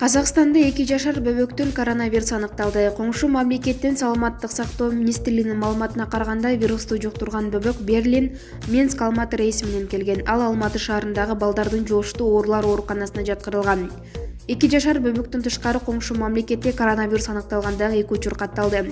Казакстанда 2 жашар бөбөктөн коронавирус аныкталды. Коңшу мамлекеттин саламаттык сактоо министрлигинин маалыматына караганда, вирусту жуктурган бөбөк Берлин, Минск, Алматы рейси менен келген. Ал Алматы шаарындагы балдардын жугуштуу оорулар ооруканасына жаткырылган. 2 жашар бөбөктөн тышкары коңшу мамлекетте коронавирус аныкталгандагы 2 учур катталды.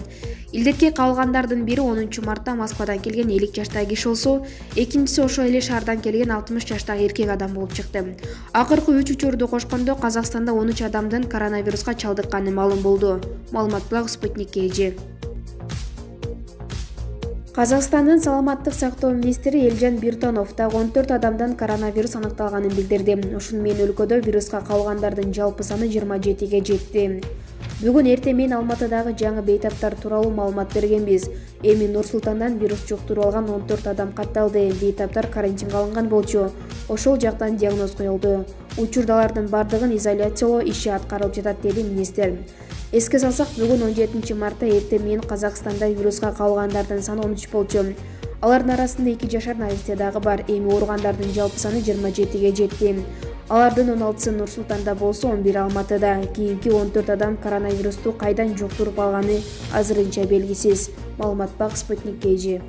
Илдетке кабылгандардын бири 10 мартта Москвадан келген 50 жаштагы киши болсо, экинчиси ошол эле шаардан келген 60 жаштагы эркек адам болуп чыкты. Акыркы 3 учурду кошкондо Казакстанда 13 адамдын коронавируска чалдыкканы маалым болду. Маалымат Благ Спутник KG. Казакстандын саламаттык сактоо министри Элжан Биртонов дагы 14 адамдан коронавирус аныкталганын билдирди. Ушуну менен өлкөдө вируска кабылгандардын жалпы саны 27ге жетти. Бүгүн эртең менен Алматыдагы жаңы бейтаптар тууралуу маалымат бергенбиз. Эми Нур-Султандан вирус жуктуруп алган 14 адам катталды. Бейтаптар карантинге алынган болчу. Ошол жактан диагноз коюлду. Учурдалардын бардыгын изоляциялоо иши аткарылып жатат, деди министр. Эске салсак, бүгүн 17 мартта эртең менен Казакстанда вируска кабылгандардын саны 13 болчу. Алардын арасында 2 жашар Настя дагы бар. Эми ооругандардын жалпы саны 27ге жетти. Алардын 16сы Нур-Султанда болсо, 11 Алматыда. Кийинки 14 адам коронавирусту кайдан жуктуруп алганы азырынча белгисиз. Маалымат Бак Спутник KG.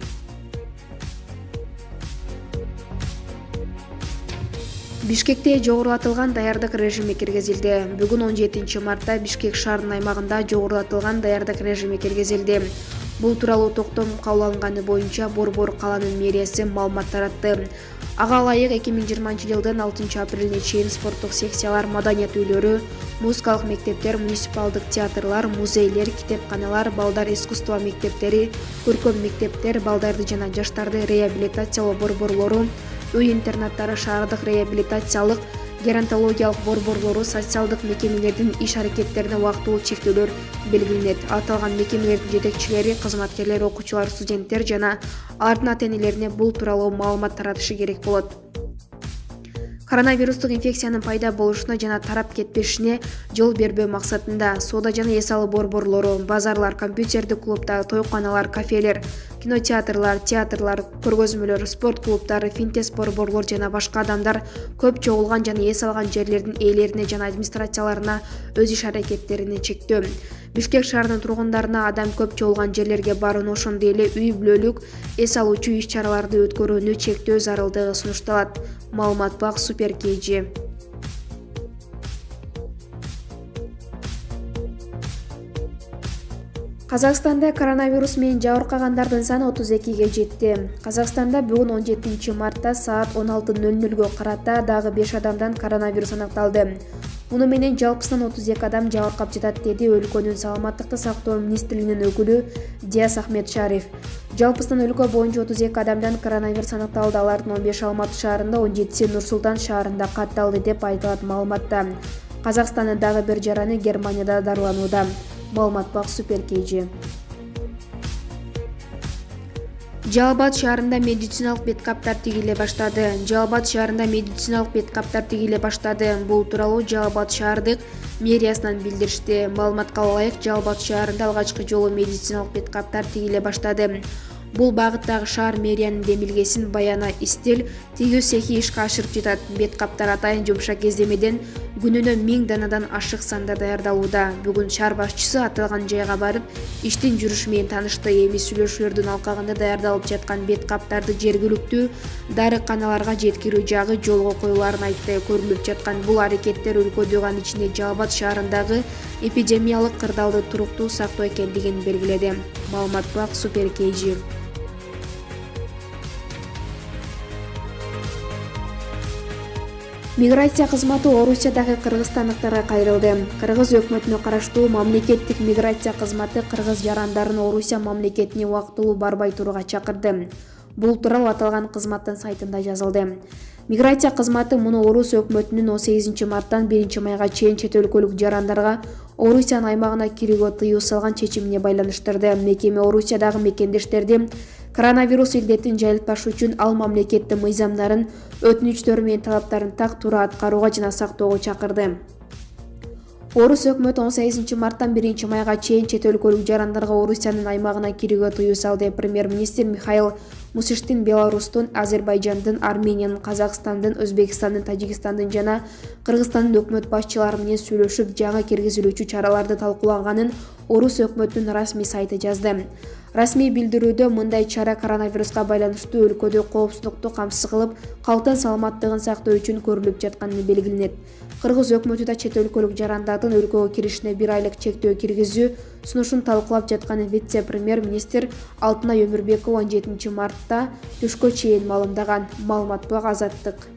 Бишкекте жогорулатылган даярдык режими киргизилди. Бүгүн 17 мартта Бишкек шаарынын аймагында жогорулатылган даярдык режими киргизилди. Бул тууралуу токтом кабыл алынганы боюнча Борбор каланын мэриясы маалымат таратты. Ага ылайык 2020 жылдын 6 апрелине чейин спорттук секциялар, маданият үйлөрү, музыкалык мектептер, муниципалдык театрлар, музейлер, китепканалар, балдар искусство мектептери, көркөм мектептер, балдарды жана жаштарды реабилитациялоо борборлору, үй-интернаттары, шаардык реабилитациялык, геронтологиялык борборлору, социалдык мекемелердин иш-аракеттерине убактылуу чектөөлөр белгиленет. Аталган мекемелердин жетекчилери, кызматкерлер, окуучулар, студенттер жана алардын ата-энелерине бул тууралуу маалымат таратышы керек болот. Коронавирустук инфекциянын пайда болушуна жана тарап кетпешине жол бербөө максатында соода жана эс алуу борборлору, базарлар, компьютердик клубдар, тойканалар, кафелер, кинотеатрлар, театрлар, көргөзмөлөр, спорт клубдары, финтес борборлор жана башка адамдар көп чогулган жана эс алган жерлердин ээлерине жана администрацияларына өз иш-аракеттерине чектөө. Бишкек шаарынын тургундарына адам көп чогулган жерлерге барууну, ошондой эле үй бүлөлүк эс алуучу иш-чараларды өткөрүүнү чектөө зарылдыгы сунушталат. Маалымат Бак Супер KG. Казакстанда коронавирус менен жабыркагандардын саны 32ге жетти. Казакстанда бүгүн 17 мартта саат 16:00 карата дагы 5 адамдан коронавирус аныкталды. Муну менен жалпысынан 32 адам жабыркап жатат, деди өлкөнүн саламаттыкты сактоо министрлигинин өкүлү Диас Ахмед Шариф. Жалпысынан өлкө боюнча 32 адамдан коронавирус аныкталды. Алардын 15 Алматы шаарында, 17си Нур-Султан шаарында катталды деп айтылат маалыматта. Казакстандын дагы бир жараны Германияда дарыланууда. Маалымат Бак Супер KG. Жалал-Абад шаарында медициналык беткаптар тигиле баштады. Жалал-Абад шаарында медициналык беткаптар тигиле баштады. Бул тууралуу Жалал-Абад шаардык мэриясынан билдиришти. Маалыматка ылайык, Жалал-Абад шаарында алгачкы жолу медициналык беткаптар тигиле баштады. Бул багыттагы шаар мэриянын демилгесин Баяна Истил тигүү цехи ишке ашырып жатат. Беткаптар атайын жумшак кездемеден күнүнө 1000 данадан ашык санда даярдалууда. Бүгүн шаар башчысы аталган жайга барып, иштин жүрүшү менен таанышты. Эми сүйлөшүүлөрдүн алкагында даярдалып жаткан беткаптарды жергиликтүү дарыканаларга жеткирүү жагы жолго коюларын айтты. Көрүлүп жаткан бул аракеттер өлкөдөгү, анын ичинде Жалал-Абад шаарындагы эпидемиялык кырдаалды туруктуу сактоо экендигин белгиледи. Маалымат Бак Супер KG. Миграция кызматы Орусиядагы кыргызстандыктарга кайрылды. Кыргыз өкмөтүнө караштуу мамлекеттик миграция кызматы кыргыз жарандарын Орусия мамлекетине убактылуу барбай турууга чакырды. Бул тууралуу аталган кызматтын сайтында жазылды. Миграция кызматы муну Орус өкмөтүнүн 18 марттан 1 майга чейин чет өлкөлүк жарандарга Орусиянын аймагына кирүүгө тыюу салган чечимине байланыштырды. Мекеме Орусиядагы мекендештерди коронавирус илдетин жайылтпаш үчүн ал мамлекеттин мыйзамдарын, өтүнүчтөрү менен талаптарын так туура аткарууга жана сактоого чакырды. Орус өкмөтү 18 марттан 1 майга чейин чет өлкөлүк жарандарга Орусиянын аймагына кирүүгө тыюу салды. Премьер-министр Михаил Мусиштин Беларустун, Азербайжандын, Армениянын, Казакстандын, Өзбекстандын, Тажикстандын жана Кыргызстандын өкмөт башчылары менен сүйлөшүп, жаңы киргизилүүчү чараларды талкуулаганын Орус өкмөтүнүн расмий сайты жазды. Расмий билдирүүдө мындай чара коронавируска байланыштуу өлкөдө коопсуздукту камсыз кылып, калктын саламаттыгын сактоо үчүн көрүлүп жатканы белгиленет. Кыргыз өкмөтү да чет өлкөлүк жарандардын өлкөгө киришине 1 айлык чектөө киргизүү сунушун талкуулап жатканын вице-премьер-министр Алтынай Өмүрбекова 17 мартта түшкө чейин маалымдаган. Маалымат бак Азаттык.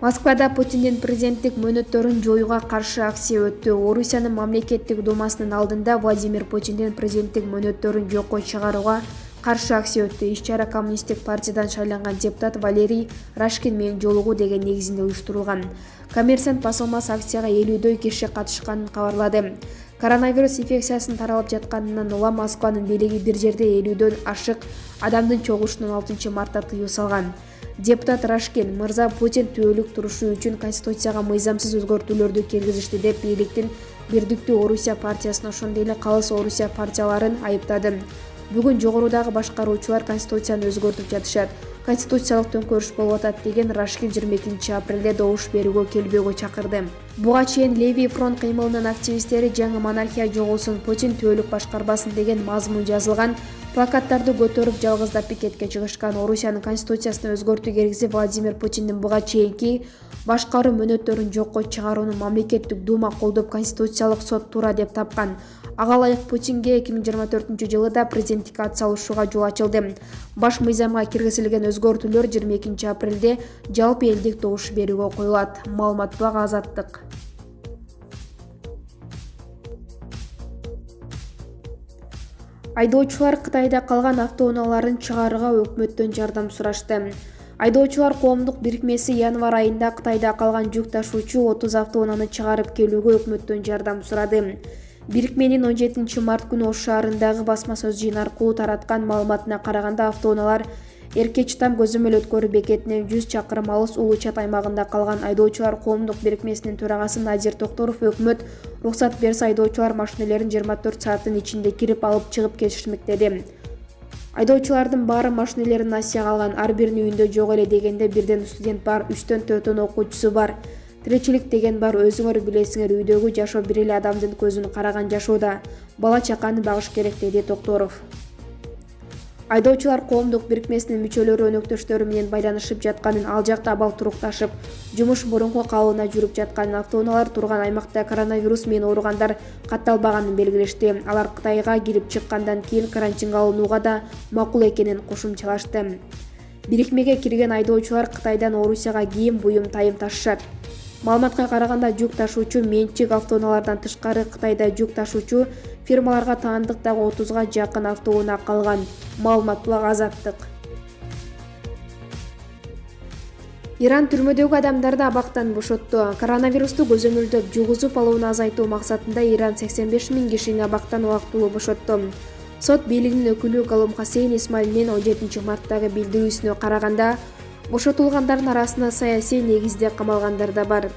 Москвада Путиндин президенттик мөөнөттөрүн жоюуга каршы акция өттү. Орусиянын мамлекеттик думасынын алдында Владимир Путиндин президенттик мөөнөттөрүн жокко чыгарууга каршы акция өттү. Иш-чара коммунисттик партиядан шайланган депутат Валерий Рашкин менен жолугуу деген негизинде уюштурулган. Коммерсант басылмасы акцияга 50дөй киши катышканын кабарлады. Коронавирус инфекциясынын таралып жатканынан улам Москванын бийлиги бир жерде 50дөөн ашык адамдын чогулушуна 16 мартта тыюу салган. Депутат Рашкин мырза Путин түбөлүк турушу үчүн конституцияга мыйзамсыз өзгөртүүлөрдү киргизишти деп бийликтин Бирдиктүү Орусия партиясын, ошондой эле Калыс Орусия партияларын айыптады. Бүгүн жогорудагы башкаруучулар конституцияны өзгөртүп жатышат. Конституциялык төңкөрүш болуп атат деген Рашкин 22 апрелде добуш берүүгө келбөөгө чакырды. Буга чейин Левий фронт кыймылынын активисттери жаңы монархия жоголсун, Путин түбөлүк башкарбасын деген мазмун жазылган плакаттарды көтөрүп жалгыздап пикетке чыгышкан. Орусиянын конституциясына өзгөртүү киргизип, Владимир Путиндин буга чейинки башкаруу мөөнөттөрүн жокко чыгарууну мамлекеттик дума колдоп, конституциялык сот туура деп тапкан. Ага ылайык Путинге 2024-жылы да президенттикке ат салышууга жол ачылды. Баш мыйзамга киргизилген өзгөртүүлөр 22 апрелде жалпы элдик добуш берүүгө коюлат. Маалымат бак Азаттык. Айдоочулар Кытайда калган автоунааларын чыгарууга өкмөттөн жардам сурашты. Айдоочулар коомдук бирикмеси январь айында Кытайда калган жүк ташуучу 30 автоунааны чыгарып келүүгө өкмөттөн жардам сурады. Бирикменин 17 март күнү Ош шаарындагы басма сөз жыйын аркылуу тараткан маалыматына караганда, автоунаалар Эркечтам көзөмөл өткөрүү бекетинен 100 чакырым алыс Улуу-Чат аймагында калган. Айдоочулар коомдук бирикмесинин төрагасы Назир Токторов өкмөт уруксат берсе, айдоочулар машинелерин 24 сааттын ичинде кирип алып чыгып кетишмек деди. Айдоочулардын баары машинелерин Асияга алган, ар биринин үйүндө жок эле дегенде бирден студент бар, 3төн 4төн окуучусу бар. Тиричилик деген бар, өзүңөр билесиңер, үйдөгү жашоо бир эле адамдын көзүн караган жашоодо. Бала чаканы багыш керек, деди Токторов. Айдоочулар коомдук бирикмесинин мүчөлөрү өнөктөштөрү менен байланышып жатканын, ал жакта абал турукташып, жумуш мурунку калыбына жүрүп жатканын, автоунаалар турган аймакта коронавирус менен ооругандар катталбаганын белгилешти. Алар Кытайга кирип чыккандан кийин карантинге алынууга да макул экенин кошумчалашты. Бирикмеге кирген айдоочулар Кытайдан Орусияга кийим, буюм, тайым ташышат. Маалыматка караганда, жүк ташуучу менчик автоунаалардан тышкары Кытайда жүк ташуучу фирмаларга таандык дагы 30га жакын автоунаа калган. Маалымат бак Азаттык. Иран түрмөдөгү адамдарды абактан бошотту. Коронавирусту көзөмөлдөп жугузуп алууну азайтуу максатында Иран 85 000 кишини абактан убактылуу бошотту. Сот бийлигинин өкүлү Галум Хасейн Исмаилдин 17 марттагы билдирүүсүнө караганда, бошотулгандардын арасында саясий негизде камалгандар да бар.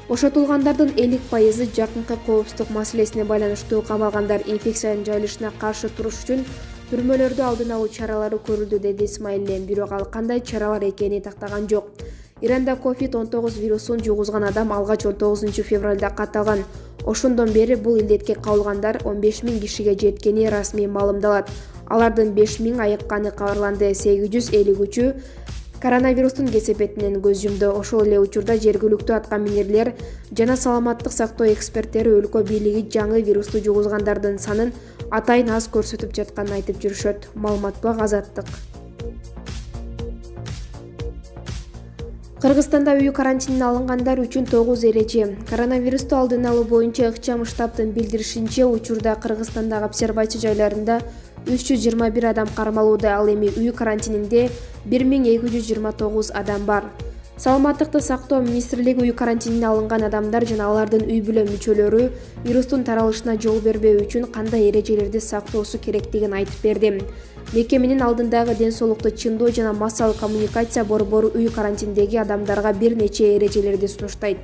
Бошотулгандардын 50% жакынкы коопсуздук маселесине байланыштуу камалгандар. Инфекциянын жайылышына каршы туруш үчүн түрмөлөрдө алдын алуу чаралары көрүлдү, деди Исмаилдин. Бирок ал кандай чаралар экени тактаган жок. Иранда COVID-19 вирусун жугузган адам алгач 19 февралда катталган. Ошондон бери бул илдетке кабылгандар 15 000 кишиге жеткени расмий маалымдалат. Алардын 5 000 айыкканы кабарланды. 853-ü коронавирустун кесепетинен көз жумду. Ошол эле учурда жергиликтүү аткаминерлер жана саламаттык сактоо эксперттери өлкө бийлиги жаңы вирусту жугузгандардын санын атайын аз көрсөтүп жатканын айтып жүрүшөт. Маалымат бак Азаттык. Кыргызстанда үй карантинине алынгандар үчүн 9 эреже. Коронавирусту алдын алуу боюнча ыкчам штабтын билдиришинче, учурда Кыргызстандагы обсервация жайларында 321 адам кармалууда. Ал эми үй карантининде 1229 адам бар. Саламаттыкты сактоо министрлиги үй карантинине алынган адамдар жана алардын үй бүлө мүчөлөрү вирустун таралышына жол бербөө үчүн кандай эрежелерди сактоосу керектигин айтып берди. Мекеменин алдындагы ден соолукту чыңдоо жана массалык коммуникация борбору үй карантиндеги адамдарга бир нече эрежелерди сунуштайт.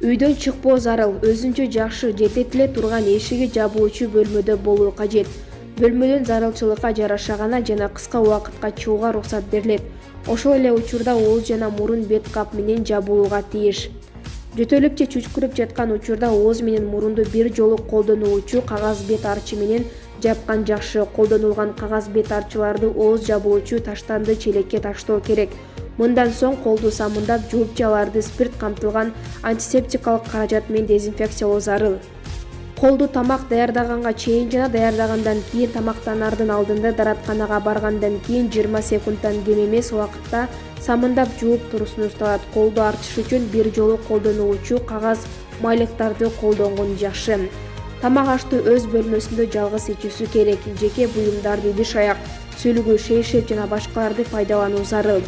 Үйдөн чыкпоо зарыл, өзүнчө жакшы, жететиле турган эшиги жабылуучу бөлмөдө болуу кажет. бөлмөдөн зарылчылыкка жараша гана жана кыска убакытка чыгууга уруксат берилет. Ошол эле учурда ооз жана мурун бет кап менен жабылууга тийиш. Жөтөлүп же чүчкүрүп жаткан учурда ооз менен мурунду бир жолу колдонуучу кагаз бет арчы менен жапкан жакшы. Колдонулган кагаз бет арчыларды ооз жабылуучу таштанды челекке таштоо керек. Мындан соң колду самындап жууп же аларды спирт камтылган антисептикалык каражат менен дезинфекциялоо зарыл. Колду тамак даярдаганга чейин жана даярдагандан кийин, тамактанардын алдында, даратканага баргандан кийин 20 секундтан кем эмес убакытта самындап жууп туруу сунушталат. Колду артыш үчүн бир жолу колдонуучу кагаз майлыктарды колдонгон жакшы. Тамак ашты өз бөлмөсүндө жалгыз ичүүсү керек. Жеке буюмдарды, идиш аяк, сүлгү, шейшеп жана башкаларды пайдалануу зарыл.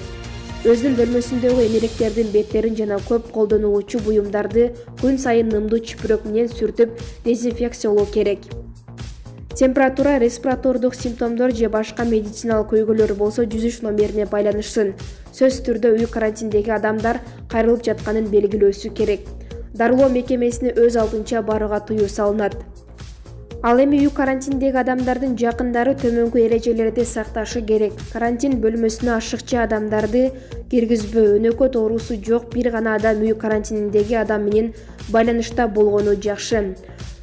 Өзүнүн бөлмөсүндөгү эмеректердин беттерин жана көп колдонулуучу буюмдарды күн сайын нымдуу чүпүрөк менен сүртүп дезинфекциялоо керек. Температура, респиратордук симптомдор же башка медициналык көйгөйлөр болсо 103 номерине байланышсын. Сөзсүз түрдө үй карантиндеги адамдар кайрылып жатканын белгилөөсү керек. Дарылоо мекемесине өз алдынча барууга тыюу салынат. Ал эми үй карантиндеги адамдардын жакындары төмөнкү эрежелерди сакташы керек. Карантин бөлмөсүнө ашыкчы адамдарды киргизбөө. Өнөкөт оорусу жок бир гана адам үй карантининдеги адам менен байланышта болгону жакшы.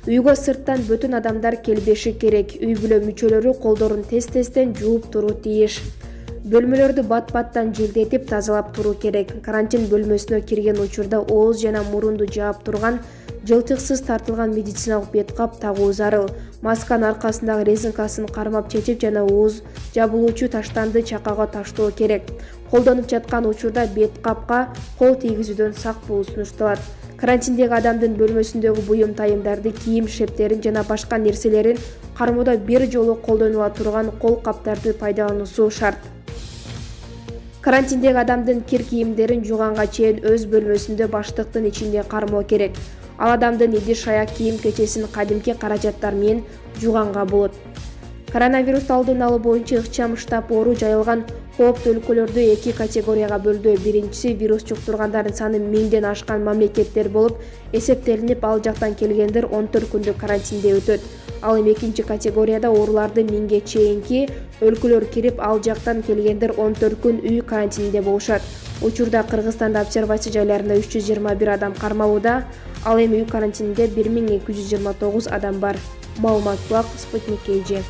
Үйгө сырттан бүтүн адамдар келбеши керек. Үй бүлө мүчөлөрү колдорун тез-тезден жууп туруу тийиш. Бөлмөлөрдү бат-баттан желдетип тазалап туруу керек. Карантин бөлмөсүнө кирген учурда ооз жана мурунду жаап турган жылтыксыз тартылган медициналык бет кап тагуу зарыл. Масканын аркасындагы резинкасын кармап чечип жана ооз жабылуучу таштанды чакаага таштоо керек. Колдонуп жаткан учурда бет капка кол тийгизүүдөн сак болуу сунушталат. Карантиндеги адамдын бөлмөсүндөгү буюм тайымдарды, кийим шептерин жана башка нерселерин кармоодо бир жолу колдонула турган кол каптарды пайдалануусу шарт. Карантиндеги адамдын кир кийимдерин жууганга чейин өз бөлмөсүндө баштыктын ичинде кармоо керек. Ал адамдын идиш аяк кийим-кечесин кадимки каражаттар менен жууганга болот. Коронавирусту алдын алуу боюнча ыкчам штаб оору жайылган кооптуу өлкөлөрдү 2 категорияга бөлдү. Биринчиси вирус жуктургандардын саны 1000ден ашкан мамлекеттер болуп эсептелинип, ал жактан келгендер 14 күндүк карантинде өтөт. Ал эми экинчи категорияда ооруларды 1000ге чейинки өлкөлөр кирип, ал жактан келгендер 14 күн үй карантининде болушат. Учурда Кыргызстанда обсервация жайларында 321 адам кармалууда. Ал эми үй карантининде 1229 адам бар. Маалымат Булак, Спутник KG.